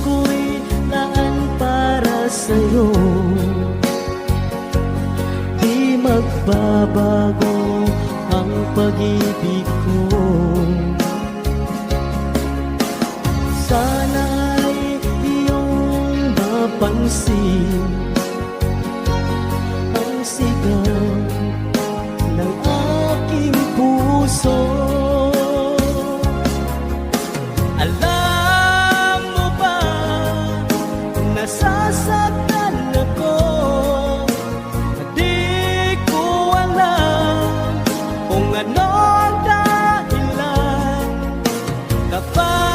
ko'y laan para sa'yo. Di magbabago ang pag-ibig ko. Sana'y iyong mapansin ang sigaw ng aking puso. Alam mo ba, nasasaktan ako. Di ko alam kung ano ang dahilan kapag